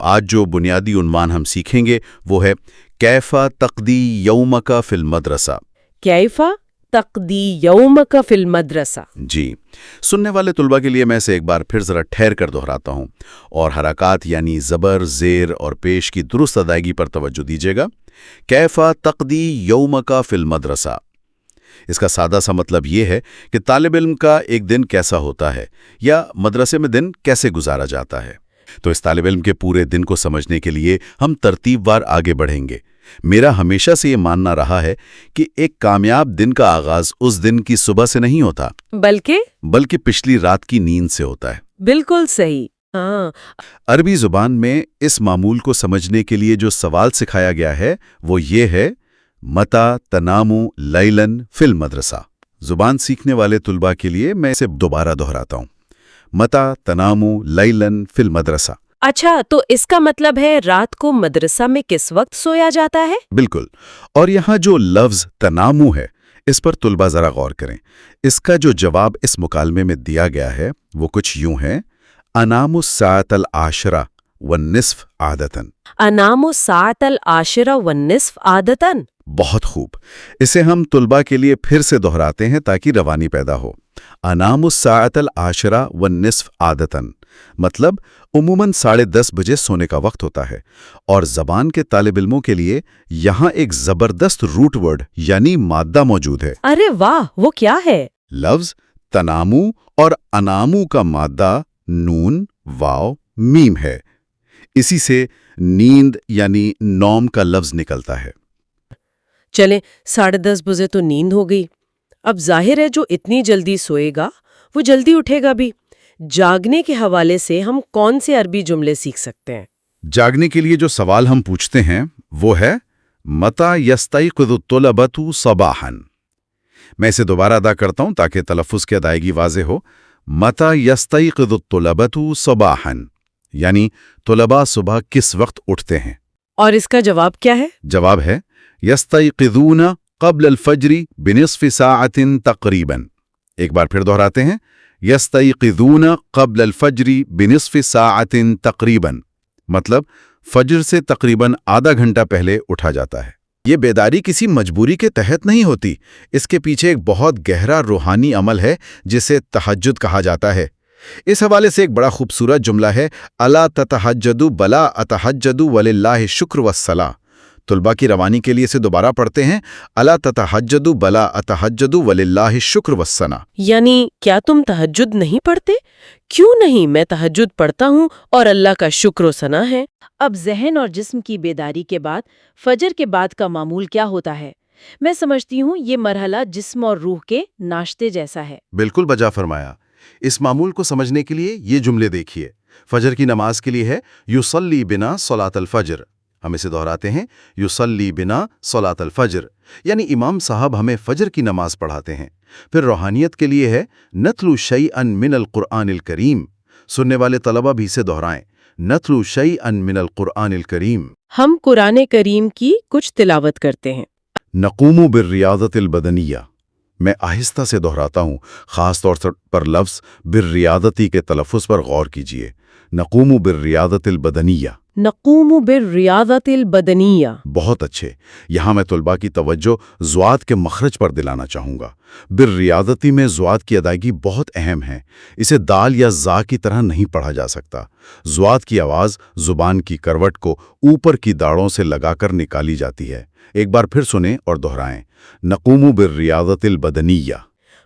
आज जो बुनियादी उन्वान हम सीखेंगे वो है कैफा तक़दी यौमका फिल मदरसा। कैफा तक़दी यौमका फिल मदरसा। जी, सुनने वाले तुलबा के लिए मैं इसे एक बार फिर ज़रा ठहर कर दोहराता हूँ और हरकत यानी ज़बर, ज़ेर और पेश की दुरुस्त अदायगी पर तवज्जो दीजिएगा। कैफा तक़दी यौमका फिल मदरसा, इसका सादा सा मतलब ये है कि तालिब इल्म का एक दिन कैसा होता है या मदरसे में दिन कैसे गुजारा जाता है। तो इस तालिब इल्म के पूरे दिन को समझने के लिए हम तरतीबवार आगे बढ़ेंगे। मेरा हमेशा से ये मानना रहा है कि एक कामयाब दिन का आगाज उस दिन की सुबह से नहीं होता, बल्कि पिछली रात की नींद से होता है। बिल्कुल सही। हाँ। अरबी जुबान में इस मामूल को समझने के लिए जो सवाल सिखाया गया है वो ये है, मता तनामु लैलन फिल मदरसा। जुबान सीखने वाले तुलबा के लिए मैं इसे दोबारा दोहराता हूँ, मता तनामु लैलन फिल मदरसा। अच्छा, तो इसका मतलब है रात को मदरसा में किस वक्त सोया जाता है? बिल्कुल। और यहाँ जो लफ्ज तनामु है, इस पर तुलबा जरा गौर करें। इसका जो जवाब इस मुकालमे में दिया गया है वो कुछ यूं है, अनामु साअतल आशरा वन्निस्फ आदतन। अनामु साअतल आशरा वन्निस्फ आदतन। बहुत खूब। इसे हम तुलबा के लिए फिर से दोहराते हैं ताकि रवानी पैदा हो। अनामु साअतल आशरा वन्निस्फ आदतन मतलब उमूमन 10:30 बजे सोने का वक्त होता है। और ज़बान के तालिब इल्मों के लिए यहाँ एक ज़बरदस्त रूट वर्ड यानी मादा मौजूद है। अरे वाह, वो क्या है? लफ्ज तनामु और अनामु का मादा नून वाव मीम है। इसी से नींद यानी नौम का लफ्ज निकलता है। चलें, 10:30 बजे तो नींद हो गई। अब जाहिर है जो इतनी जल्दी सोएगा वो जल्दी उठेगा भी। जागने के हवाले से हम कौन से अरबी जुमले सीख सकते हैं? जागने के लिए जो सवाल हम पूछते हैं वो है, मता यस्तयक़िज़ु तुलबतु सबाहन। मैं इसे दोबारा अदा करता हूं ताकि तलफ़्फ़ुज़ की अदायगी वाज़ेह हो। मता यस्तयक़िज़ु तुलबतु सबाहन यानी तुलबा सुबह किस वक्त उठते हैं। और इसका जवाब क्या है? जवाब है, यस्तयक़िज़ूना क़ब्ल अल-फ़ज्रि बिनिस्फ़ि साअतिन तक़रीबन। एक बार फिर दोहराते हैं, यस्तयक़िज़ूना क़ब्ल अल-फ़ज्रि बिनिस्फ़ि साअतिन तक़रीबन मतलब फज्र से तकरीबन आधा घंटा पहले उठा जाता है। ये बेदारी किसी मजबूरी के तहत नहीं होती। इसके पीछे एक बहुत गहरा रूहानी अमल है जिसे तहज्जुद कहा जाता है। इस हवाले से एक बड़ा खूबसूरत जुमला है, अला ततहज्जदु बला अतहज्जदु वलिल्लाहि शुक्र वस्सला। तुलबा की रवानी के लिए इसे दोबारा पढ़ते हैं, अला ततहज्जदु बला अतहज्जदु वलिल्लाहि शुक्र वस्सना। यानी क्या तुम तहज्जुद नहीं पढ़ते? क्यों नहीं, मैं तहज्जुद पढ़ता हूँ और अल्लाह का शुक्र व सना है। अब ज़हन और जिस्म की बेदारी के बाद फजर के बाद का मामूल क्या होता है? मैं समझती हूँ ये मरहला जिस्म और रूह के नाश्ते जैसा है। बिल्कुल बजा फरमाया। इस मामूल को समझने के लिए ये जुमले देखिए। फजर की नमाज के लिए है, युसल्ली बिना सलातल फजर। हम इसे दोहराते हैं, युसल्ली बिना सलातल फजर यानी इमाम साहब हमें फजर की नमाज पढ़ाते हैं। फिर रूहानियत के लिए है, नतलु शैअन मिनल कुरआनिल करीम। सुनने वाले तलबा भी इसे दोहराएं, नतलु शैअन मिनल कुरआनिल करीम। हम कुरान करीम की कुछ तिलावत करते हैं। नक़ूमु बिर्रियादतिल बदनिया। मैं आहिस्ता से दोहराता हूँ, ख़ास तौर पर लफ्ज़ बिर्रियादती के तलफ़्फ़ुज़ पर गौर कीजिए। नक़ूमु बिर्रियादतिल बदनिया। नक़ूमु बिर्रियादतिल बदनिया। बहुत अच्छे। यहाँ मैं तुलबा की तवज्जो ज़्वाद के मखरज पर दिलाना चाहूँगा। बिर्रियादती में ज़्वाद की अदायगी बहुत अहम है। इसे दाल या ज़ा की तरह नहीं पढ़ा जा सकता। ज़्वाद की आवाज़ ज़ुबान की करवट को ऊपर की दाढ़ों से लगाकर निकाली जाती है। एक बार फिर सुने और दोहराएं, नक़ूमु बिर्रियादतिल बदनिया।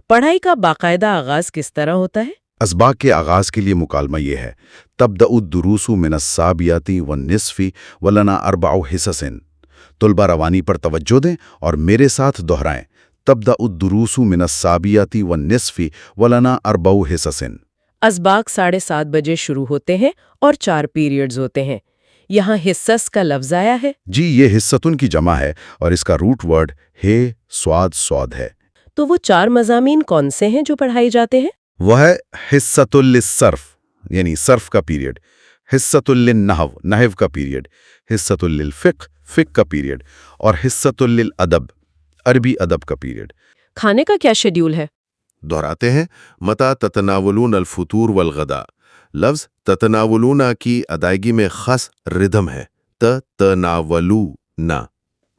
पढ़ाई का बाकायदा आगाज़ किस तरह होता है? असबाक के आगाज़ के लिए मुकालमा ये है, तब्दउद्दुरूसु मिनस्साबियाती वन्निस्फ़ी वलना अर्बअु हिस्सन। तुलबा रवानी पर तवज्जो दें और मेरे साथ दोहराएं, तब्दउद्दुरूसु मिनस्साबियाती वन्निस्फ़ी वलना अर्बअु हिस्सन। असबाक 7:30 बजे शुरू होते हैं और 4 पीरियड्स होते हैं। यहाँ हिस्सस का लफ्ज़ आया है। जी, ये हिस्सतुन की जमा है और इसका रूट वर्ड हे स्वाद सौद है। तो वो 4 मज़ामीन कौन से हैं जो पढ़ाए जाते हैं? वह है हिस्सतुल लिस्सर्फ यानी सर्फ का पीरियड, हिस्सतुल लिन्नहव नहव का पीरियड, हिस्सतुल लिलफ़िक़्ह फ़िक़्ह का पीरियड और हिस्सतुल लिलअदब अरबी अदब का पीरियड। खाने का क्या शेड्यूल है? दोहराते हैं, मता ततनावलून अल फुतूर वल गदा। لفظ تتناولونا کی ادائیگی میں خاص ردھم ہے، تتناولونا۔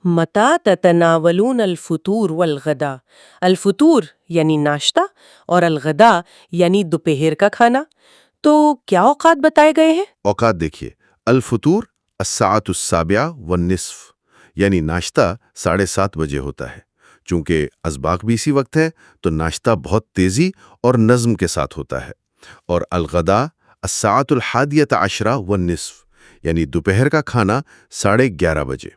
متا تتناولون الفطور والغدا، الفطور یعنی ناشتہ اور الغدا یعنی دوپہر کا کھانا، تو کیا اوقات بتائے گئے ہیں؟ اوقات دیکھیے، الفطور الساعۃ السابعہ والنصف، یعنی ناشتہ 7:30 بجے ہوتا ہے۔ چونکہ اسباق بھی اسی وقت ہے تو ناشتہ بہت تیزی اور نظم کے ساتھ ہوتا ہے۔ اور الغدا الساعۃ الحادیۃ عشرہ والنصف، یعنی دوپہر کا کھانا 11:30 بجے۔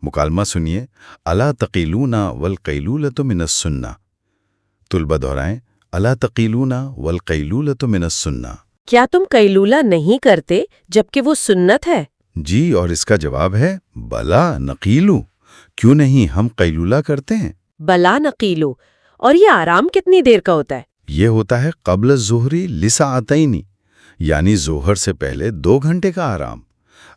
مکالمہ سنیے، الا تقیلون والقیلولۃ من السنہ۔ طلبہ دہرائیں، الا تقیلون والقیلولۃ من السنہ۔ کیا تم قیلولہ نہیں کرتے جبکہ وہ سنت ہے؟ جی، اور اس کا جواب ہے بلا نقیلو، کیوں نہیں، ہم قیلولہ کرتے ہیں۔ بلا نقیلو، اور یہ آرام کتنی دیر کا ہوتا ہے؟ یہ ہوتا ہے قبل الظہری لساعتین، یعنی ظہر سے پہلے 2 گھنٹے کا آرام۔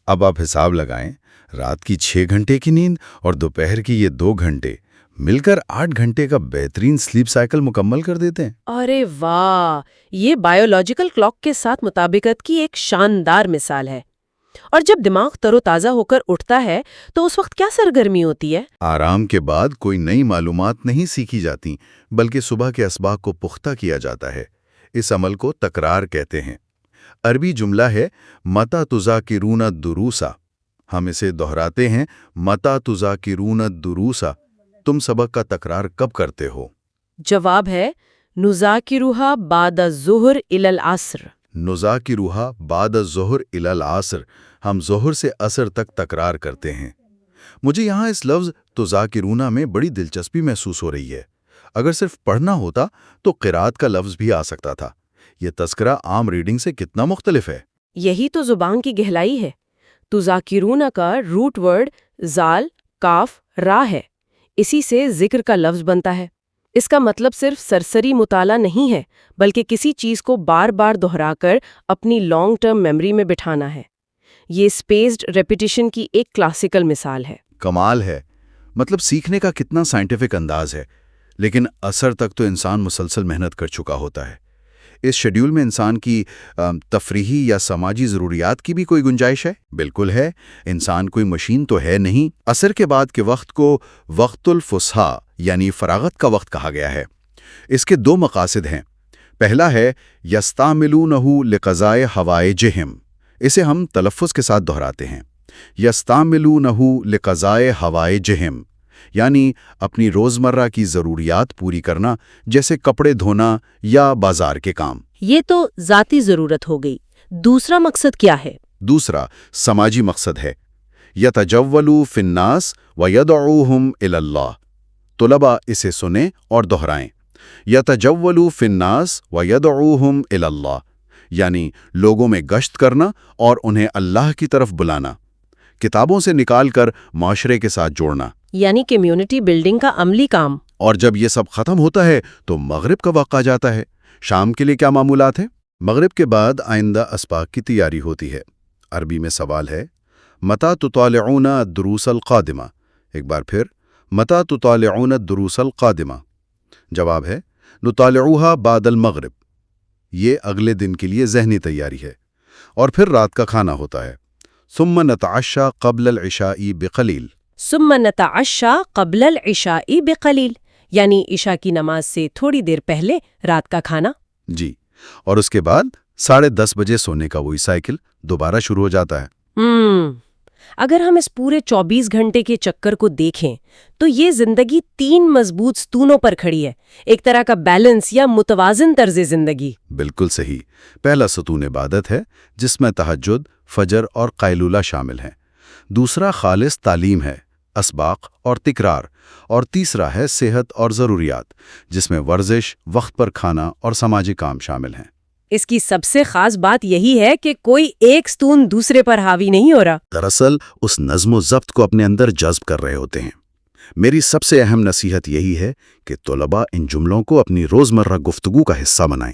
اب آپ حساب لگائیں، رات کی 6 گھنٹے کی نیند اور دوپہر کی یہ 2 گھنٹے مل کر 8 گھنٹے کا بہترین سلیپ سائیکل مکمل کر دیتے ہیں۔ ارے واہ، یہ بایولوجیکل کلاک کے ساتھ مطابقت کی ایک شاندار مثال ہے۔ اور جب دماغ تر و تازہ ہو کر اٹھتا ہے تو اس وقت کیا سرگرمی ہوتی ہے؟ آرام کے بعد کوئی نئی معلومات نہیں سیکھی جاتی، بلکہ صبح کے اسباق کو پختہ کیا جاتا ہے۔ اس عمل کو تکرار کہتے ہیں۔ عربی جملہ ہے متا تذاکرون الدروسا، ہم اسے دہراتے ہیں متا تذاکرون الدروسا، تم سبق کا تکرار کب کرتے ہو؟ جواب ہے نذاکرھا بعد الظہر الی العصر۔ نذاکرھا بعد الظہر الی العصر، ہم ظہر سے عصر تک تکرار کرتے ہیں۔ مجھے یہاں اس لفظ تذاکرون میں بڑی دلچسپی محسوس ہو رہی ہے۔ اگر صرف پڑھنا ہوتا تو قرات کا لفظ بھی آ سکتا تھا۔ یہ تذکرہ عام ریڈنگ سے کتنا مختلف ہے۔ یہی تو زبان کی گہرائی ہے۔ تذاکرون کا روٹ ورڈ زال کاف را ہے، اسی سے ذکر کا لفظ بنتا ہے۔ اس کا مطلب صرف سرسری مطالعہ نہیں ہے، بلکہ کسی چیز کو بار بار دہرا کر اپنی لانگ ٹرم میموری میں بٹھانا ہے۔ یہ اسپیسڈ ریپیٹیشن کی ایک کلاسیکل مثال ہے۔ کمال ہے، مطلب سیکھنے کا کتنا سائنٹیفک انداز ہے، لیکن اثر تک تو انسان مسلسل محنت کر چکا ہوتا ہے۔ اس شیڈیول میں انسان کی تفریحی یا سماجی ضروریات کی بھی کوئی گنجائش ہے؟ بالکل ہے، انسان کوئی مشین تو ہے نہیں۔ عصر کے بعد کے وقت کو وقت الفسحہ یعنی فراغت کا وقت کہا گیا ہے۔ اس کے 2 مقاصد ہیں۔ پہلا ہے یستعملونہ لقضاء حوائجہم، اسے ہم تلفظ کے ساتھ دہراتے ہیں، یستعملونہ لقضاء حوائجہم، یعنی اپنی روزمرہ کی ضروریات پوری کرنا، جیسے کپڑے دھونا یا بازار کے کام۔ یہ تو ذاتی ضرورت ہو گئی۔ دوسرا مقصد کیا ہے؟ دوسرا سماجی مقصد ہے، یتجولوا فی الناس ویدعوہم الی اللہ۔ طلبہ اسے سنیں اور دہرائیں، یتجولوا فی الناس ویدعوہم الی اللہ، یعنی لوگوں میں گشت کرنا اور انہیں اللہ کی طرف بلانا، کتابوں سے نکال کر معاشرے کے ساتھ جوڑنا، یعنی کمیونٹی بلڈنگ کا عملی کام۔ اور جب یہ سب ختم ہوتا ہے تو مغرب کا وقت آ جاتا ہے۔ شام کے لیے کیا معمولات ہیں؟ مغرب کے بعد آئندہ اسباق کی تیاری ہوتی ہے۔ عربی میں سوال ہے متا تطالعون الدروس القادمہ، ایک بار پھر متا تطالعون الدروس القادمہ؟ جواب ہے نطالعوها بعد المغرب، یہ اگلے دن کے لیے ذہنی تیاری ہے۔ اور پھر رات کا کھانا ہوتا ہے، ثم نتعشى قبل العشاء بقلیل۔ ثم نتعشى قبل العشاء بقلیل، یعنی عشاء کی نماز سے تھوڑی دیر پہلے رات کا کھانا۔ جی، اور اس کے بعد 10:30 بجے سونے کا وہی سائیکل دوبارہ شروع ہو جاتا ہے۔ اگر ہم اس پورے 24 گھنٹے کے چکر کو دیکھیں تو یہ زندگی 3 مضبوط ستونوں پر کھڑی ہے، ایک طرح کا بیلنس یا متوازن طرز زندگی۔ بالکل صحیح۔ پہلا ستون عبادت ہے، جس میں تہجد، فجر اور قیلولہ شامل ہیں۔ دوسرا خالص تعلیم ہے، اسباق اور تکرار، اور تیسرا ہے صحت اور ضروریات، جس میں ورزش، وقت پر کھانا اور سماجی کام شامل ہیں۔ اس کی سب سے خاص بات یہی ہے کہ کوئی ایک ستون دوسرے پر حاوی نہیں ہو رہا۔ دراصل اس نظم و ضبط کو اپنے اندر جذب کر رہے ہوتے ہیں۔ میری سب سے اہم نصیحت یہی ہے کہ طلباء ان جملوں کو اپنی روزمرہ گفتگو کا حصہ بنائیں۔